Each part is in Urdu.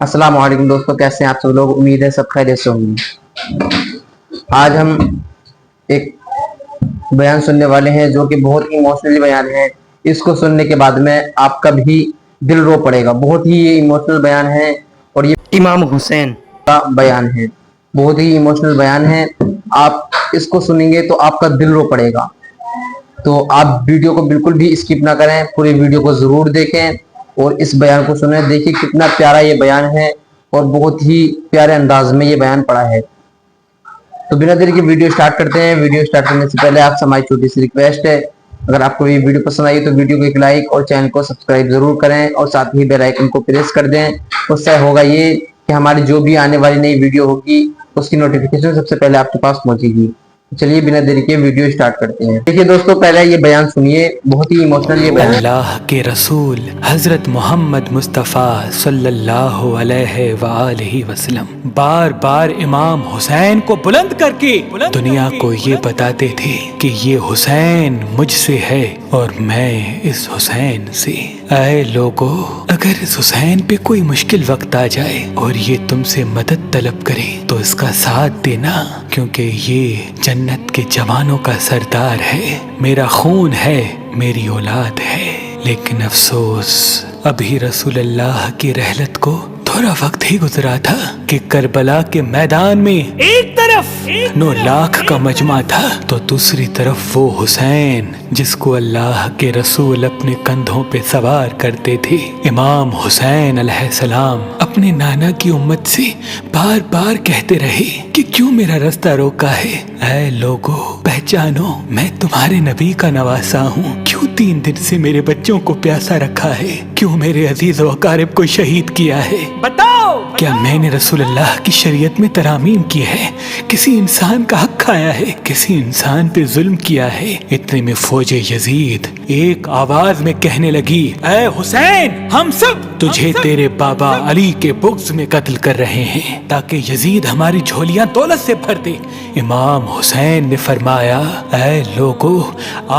السلام علیکم دوستوں، کیسے ہیں آپ سب لوگ؟ امید ہے سب خیریت سے ہوں گے۔ آج ہم ایک بیان سننے والے ہیں جو کہ بہت ہی ایموشنل بیان ہے۔ اس کو سننے کے بعد میں آپ کا بھی دل رو پڑے گا۔ بہت ہی ایموشنل بیان ہے اور یہ امام حسین کا بیان ہے، بہت ہی ایموشنل بیان ہے۔ آپ اس کو سنیں گے تو آپ کا دل رو پڑے گا، تو آپ ویڈیو کو بالکل بھی اسکپ نہ کریں، پوری ویڈیو کو ضرور دیکھیں اور اس بیان کو سنیں۔ دیکھیں کتنا پیارا یہ بیان ہے اور بہت ہی پیارے انداز میں یہ بیان پڑا ہے۔ تو بنا دیر کی ویڈیو سٹارٹ کرتے ہیں۔ ویڈیو سٹارٹ کرنے سے پہلے آپ سے ہماری چھوٹی سی ریکویسٹ ہے، اگر آپ کو یہ ویڈیو پسند آئی تو ویڈیو کو ایک لائک اور چینل کو سبسکرائب ضرور کریں اور ساتھ ہی بیل آئیکن کو پریس کر دیں۔ اس سے ہوگا یہ کہ ہماری جو بھی آنے والی نئی ویڈیو ہوگی اس کی نوٹیفیکیشن سب سے پہلے آپ کے پاس پہنچے گی۔ چلیے بنا دیر کے ویڈیو سٹارٹ کرتے ہیں۔ دیکھیے دوستوں، پہلے یہ بیان سنیے، بہت ہی ایموشنل یہ بیان ہے۔ اللہ کے رسول حضرت محمد مصطفیٰ صلی اللہ علیہ وآلہ وسلم بار بار امام حسین کو بلند کر کے دنیا کو یہ بتاتے تھے کہ یہ حسین مجھ سے ہے اور میں اس حسین سے۔ اے لوگو، اگر اس حسین پہ کوئی مشکل وقت آ جائے اور یہ تم سے مدد طلب کرے تو اس کا ساتھ دینا، کیونکہ یہ جنت کے جوانوں کا سردار ہے، میرا خون ہے، میری اولاد ہے۔ لیکن افسوس، ابھی رسول اللہ کی رحلت کو تھوڑا وقت ہی گزرا تھا کہ کربلا کے میدان میں ایک طرف 9 لاکھ کا مجمع تھا تو دوسری طرف وہ حسین جس کو اللہ کے رسول اپنے کندھوں پہ سوار کرتے تھے۔ امام حسین علیہ السلام اپنے نانا کی امت سے بار بار کہتے رہے کہ کیوں میرا رستہ روکا ہے؟ اے لوگو، پہچانو میں تمہارے نبی کا نواسا ہوں۔ کیوں 3 دن سے میرے بچوں کو پیاسا رکھا ہے؟ کیوں میرے عزیز و اقارب کو شہید کیا ہے؟ بتاؤ، کیا میں نے رسول اللہ کی شریعت میں ترامیم کی ہے؟ کسی انسان کا حق کھایا ہے؟ کسی انسان پہ ظلم کیا ہے؟ اتنے میں فوج یزید ایک آواز میں کہنے لگی، اے حسین، ہم سب تجھے تیرے بابا علی کے بغض میں قتل کر رہے ہیں تاکہ یزید ہماری جھولیاں دولت سے بھر دے۔ امام حسین نے فرمایا، اے لوگو،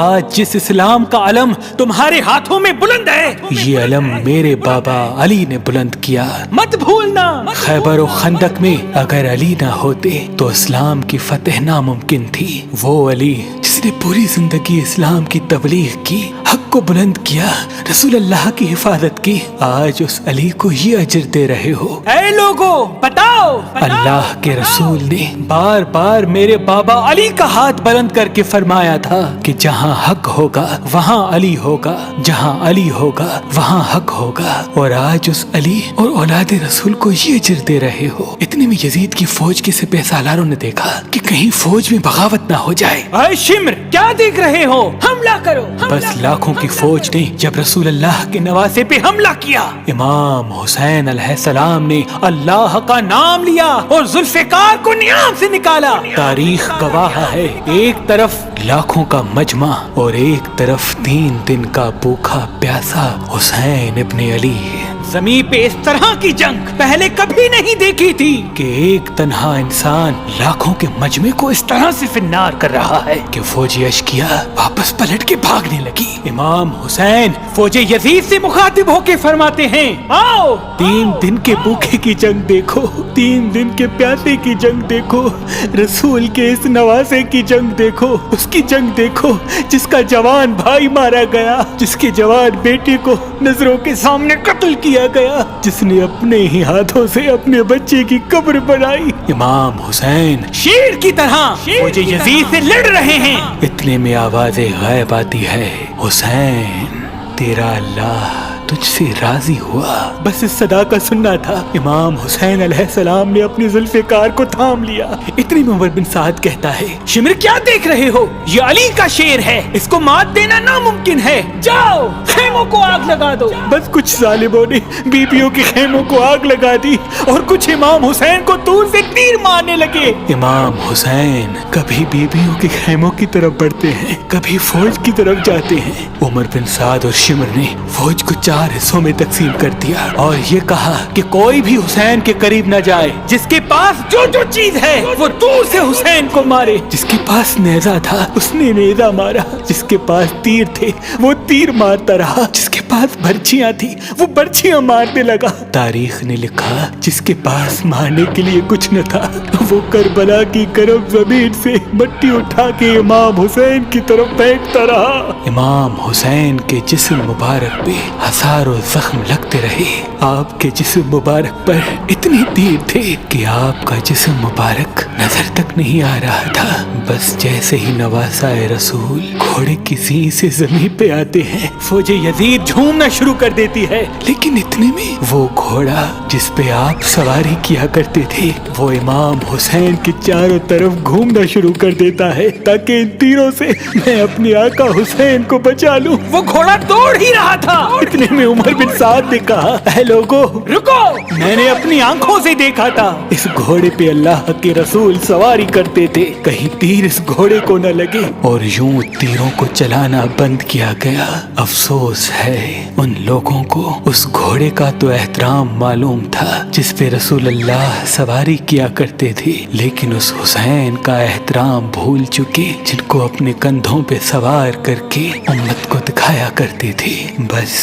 آج جس اسلام کا علم تمہارے ہاتھوں میں بلند ہے، یہ علم میرے بابا علی نے بلند کیا۔ مت بھولنا، خیبر و خندق میں اگر علی نہ ہوتے تو اسلام کی فتح ناممکن تھی۔ وہ علی جس نے پوری زندگی اسلام کی تبلیغ کی، حق کو بلند کیا، رسول اللہ کی حفاظت کی، آج اس علی کو یہ اجر دے رہے ہو۔ اے لوگو، بتاؤ، اللہ کے رسول نے بار بار میرے بابا علی کا ہاتھ بلند کر کے فرمایا تھا کہ جہاں حق ہوگا وہاں علی ہوگا، جہاں علی ہوگا وہاں حق ہوگا، اور آج اس علی اور اولاد رسول کو یہ اجر دے رہے ہو۔ اتنے میں یزید کی فوج کے سپہ سالاروں نے دیکھا کہ کہیں فوج میں بغاوت نہ ہو جائے۔ اے شمر، کیا دیکھ رہے ہو؟ حملہ کرو۔ بس لاکھوں کی فوج نے جب رسول اللہ کے نواسے پہ حملہ کیا، امام حسین علیہ السلام نے اللہ کا نام لیا اور ذوالفقار کو نیام سے نکالا۔ تاریخ گواہ ہے، ایک طرف لاکھوں کا مجمع اور ایک طرف 3 دن کا بھوکا پیاسا حسین ابن علی۔ زمین پہ اس طرح کی جنگ پہلے کبھی نہیں دیکھی تھی کہ ایک تنہا انسان لاکھوں کے مجمع کو اس طرح سے فنار کر رہا ہے کہ فوج اشکیا واپس پلٹ کے بھاگنے لگی۔ امام حسین فوج یزید سے مخاطب ہو کے فرماتے ہیں، آؤ 3 دن کے بھوکے کی جنگ دیکھو، 3 دن کے پیاسے کی جنگ دیکھو، رسول کے اس نواسے کی جنگ دیکھو، اس کی جنگ دیکھو جس کا جوان بھائی مارا گیا، جس کے جوان بیٹے کو نظروں کے سامنے قتل کیا گیا، جس نے اپنے ہی ہاتھوں سے اپنے بچے کی قبر بنائی۔ امام حسین شیر کی طرح فوج یزید سے لڑ رہے ہیں۔ اتنے میں آواز غائب آتی ہے، حسین، تیرا اللہ تجھ سے راضی ہوا۔ بس اس صدا کا سننا تھا، امام حسین علیہ السلام نے اپنے ذوالفقار کو تھام لیا۔ اتنی میں عمر بن سعد کہتا ہے، شمر کیا دیکھ رہے ہو؟ یہ علی کا شیر ہے، اس کو مات دینا ناممکن ہے، جاؤ خیموں کو آگ لگا دو۔ بس کچھ ظالموں نے بیبیوں کے خیموں کو آگ لگا دی اور کچھ امام حسین کو دور سے تیر مارنے لگے۔ امام حسین کبھی بیبیوں کے خیموں کی طرف بڑھتے ہیں، کبھی فوج کی طرف جاتے ہیں۔ عمر بن سعد اور شمر نے فوج کو 4 حصوں میں تقسیم کر دیا اور یہ کہا کہ کوئی بھی حسین کے قریب نہ جائے، جس کے پاس جو چیز ہے وہ دور سے حسین کو مارے۔ جس کے پاس نیزہ تھا اس نے نیزہ مارا، جس کے پاس تیر تھے وہ تیر مارتا رہا، جس کے پاس برچیاں تھی وہ برچیاں مارنے لگا۔ تاریخ نے لکھا جس کے پاس مارنے کے لیے کچھ نہ تھا وہ کربلا کی گرم زمین سے مٹی اٹھا کے امام حسین کی طرف پھینکتا رہا۔ امام حسین کے جسم مبارک پہ ہزاروں زخم لگتے رہے۔ آپ کے جسم مبارک پر اتنے تیر تھے کہ آپ کا جسم مبارک نظر تک نہیں آ رہا تھا۔ بس جیسے ہی نواسائے رسول گھوڑے کی زین سے زمین پہ آتے ہیں فوج یزید جھومنا شروع کر دیتی ہے، لیکن اتنے میں وہ گھوڑا جس پہ آپ سواری کیا کرتے تھے وہ امام حسین کے چاروں طرف گھومنا شروع کر دیتا ہے تاکہ ان تیروں سے میں اپنے آقا حسین کو بچا لوں۔ وہ گھوڑا دوڑ ہی رہا تھا، اتنے میں عمر بن سعد نے کہا اے لوگو رکو، میں نے اپنی آنکھوں سے دیکھا تھا اس گھوڑے پہ اللہ کے رسول سواری کرتے تھے، کہیں تیر اس گھوڑے کو نہ لگے، اور یوں تیروں کو چلانا بند کیا گیا۔ افسوس ہے ان لوگوں کو اس گھوڑے کا تو احترام معلوم تھا جس پہ رسول اللہ سواری کیا کرتے تھے، لیکن اس حسین کا احترام بھول چکے جن کو اپنے کندھوں پہ سوار کر کے امت کو دکھایا کرتے تھے۔ بس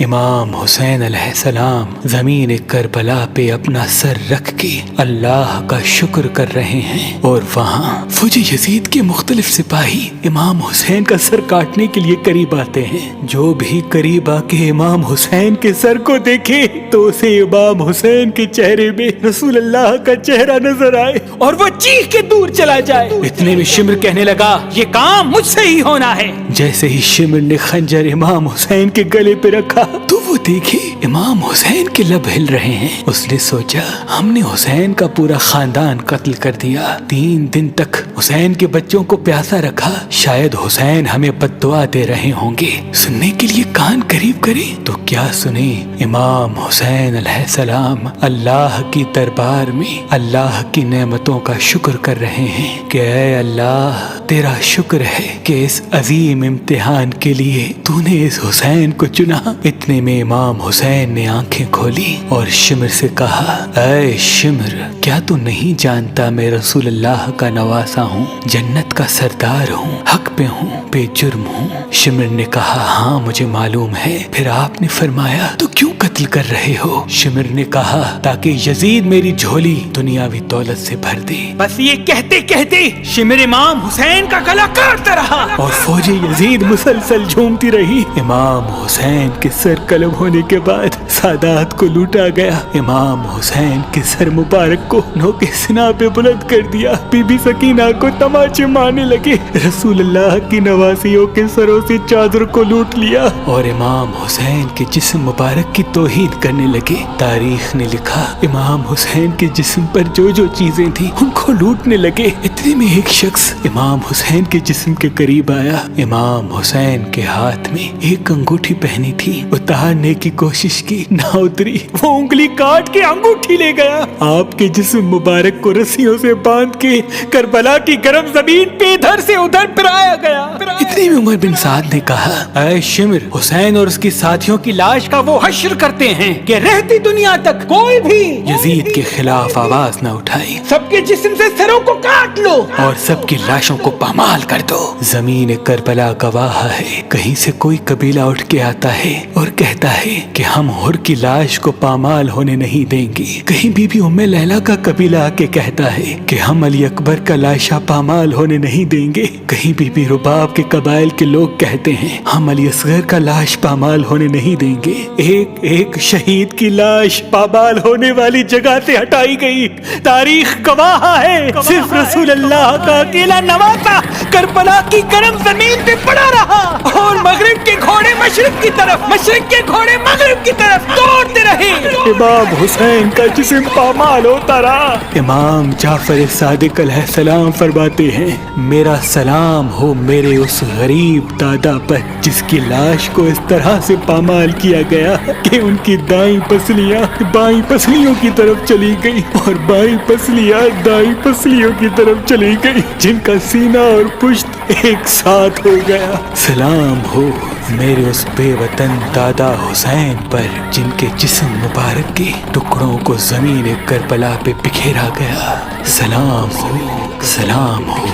امام حسین علیہ السلام زمین کربلا پہ اپنا سر رکھ کے اللہ کا شکر کر رہے ہیں، اور وہاں فوج یزید کے مختلف سپاہی امام حسین کا سر کاٹنے کے لیے قریب آتے ہیں۔ جو بھی قریب آ کے امام حسین کے سر کو دیکھے تو اسے امام حسین کے چہرے میں رسول اللہ کا چہرہ نظر آئے اور وہ چیخ کے دور چلا جائے۔ اتنے میں شمر کہنے لگا یہ کام مجھ سے ہی ہونا ہے۔ جیسے ہی شمر نے خنجر امام حسین کے گلے پہ رکھا تو وہ دیکھے امام حسین کے لب ہل رہے ہیں۔ اس نے سوچا ہم نے حسین کا پورا خاندان قتل کر دیا، 3 دن تک حسین کے بچوں کو پیاسا رکھا، شاید حسین ہمیں بد دعا دے رہے ہوں گے۔ سننے کے لیے کان قریب کرے تو کیا سنے، امام حسین علیہ السلام اللہ کی دربار میں اللہ کی نعمتوں کا شکر کر رہے ہیں کہ اے اللہ تیرا شکر ہے کہ اس عظیم امتحان کے لیے تو نے اس حسین کو چنا۔ اتنے میں امام حسین نے آنکھیں کھولی اور شمر سے کہا اے شمر کیا تو نہیں جانتا میں رسول اللہ کا نواسا ہوں، جنت کا سردار ہوں، حق پہ ہوں، بے جرم ہوں۔ شمر نے کہا ہاں مجھے معلوم ہے۔ پھر آپ نے فرمایا تو کیوں قتل کر رہے ہو؟ شمر نے کہا تاکہ یزید میری جھولی دنیاوی دولت سے بھر دے۔ بس یہ کہتے کہتے شمر امام حسین کا گلا کاٹتا رہا اور فوج یزید مسلسل جھومتی رہی۔ امام حسین کے سر قلم ہونے کے بعد سادات کو لوٹا گیا۔ امام حسین کے سر مبارک کو نوکے سنا پہ بلند کر دیا۔ بی بی سکینہ کو تماچے مارنے لگے۔ رسول اللہ کی نواسیوں کے سروں سے چادر کو لوٹ لیا اور امام حسین کے جسم مبارک کی توہین کرنے لگے۔ تاریخ نے لکھا امام حسین کے جسم پر جو چیزیں تھیں ان کو لوٹنے لگے۔ اتنے میں ایک شخص امام حسین کے جسم کے قریب آیا۔ امام حسین کے ہاتھ میں ایک انگوٹھی پہنی تھی، اتارنے کی کوشش کی نہ اتری، وہ انگلی کاٹ کے انگوٹھی لے گیا۔ آپ کے جسم مبارک کو رسیوں سے باندھ کے کربلا کی گرم زمین پہ ادھر سے ادھر پھرایا گیا۔ اتنے میں عمر بن سعد نے کہا اے شمر حسین اور اس کی ساتھیوں کی لاش کا وہ حشر کرتے ہیں کہ رہتی دنیا تک کوئی بھی یزید کے خلاف آواز نہ اٹھائے، سب کے جسم سے سروں کو کاٹ لو اور سب کی لاشوں کو پامال کر دو۔ زمین کربلا گواہ ہے، کہیں سے کوئی قبیلہ اٹھ کے آتا ہے اور کہتا ہے کہ ہم حر کی لاش کو پامال ہونے نہیں دیں گے، کہیں بی بی ام لیلا کا قبیلہ آ کے کہتا ہے کہ ہم علی اکبر کا لاشا پامال ہونے نہیں دیں گے، کہیں بی بی رباب کے قبائل کے لوگ کہتے ہیں ہم علی اصغر کا لاش پامال ہونے نہیں دیں گے۔ ایک ایک شہید کی لاش پامال ہونے والی جگہ سے ہٹائی گئی۔ تاریخ گواہ ہے صرف رسول اللہ کا اکیلا نواسا کربلا کی گرم زمین پہ پڑا رہا اور مغرب کے گھوڑے مشرق کی طرف، مشرق کے گھوڑے مغرب کی طرف دوڑتے رہے۔ امام حسین کا جسم پامال ہوتا رہا۔ امام جعفر صادق علیہ السلام فرماتے ہیں میرا سلام ہو میرے اس غریب دادا پر جس کی لاش کو اس طرح سے پامال کیا گیا کہ ان کی دائیں پسلیاں بائیں پسلیوں کی طرف چلی گئی اور بائیں پسلیاں دائیں پسلیوں کی طرف چلی گئی، جن کا سینہ اور پشت ایک ساتھ ہو گیا۔ سلام ہو میرے اس بے وطن دادا حسین پر جن کے جسم مبارک کے ٹکڑوں کو زمین کربلا پہ بکھیرا گیا۔ سلام ہو، سلام ہو،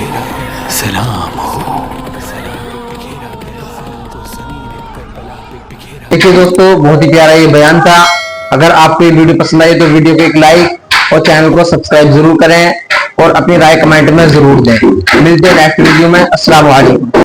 سلام ہو۔ دیکھیے دوستو، بہت ہی پیارا یہ بیان تھا۔ اگر آپ کو یہ ویڈیو پسند آئی تو ویڈیو کو ایک لائک اور چینل کو سبسکرائب ضرور کریں اور اپنی رائے کمنٹ میں ضرور دیں۔ ملتے ہیں نیکسٹ ویڈیو میں۔ السلام علیکم۔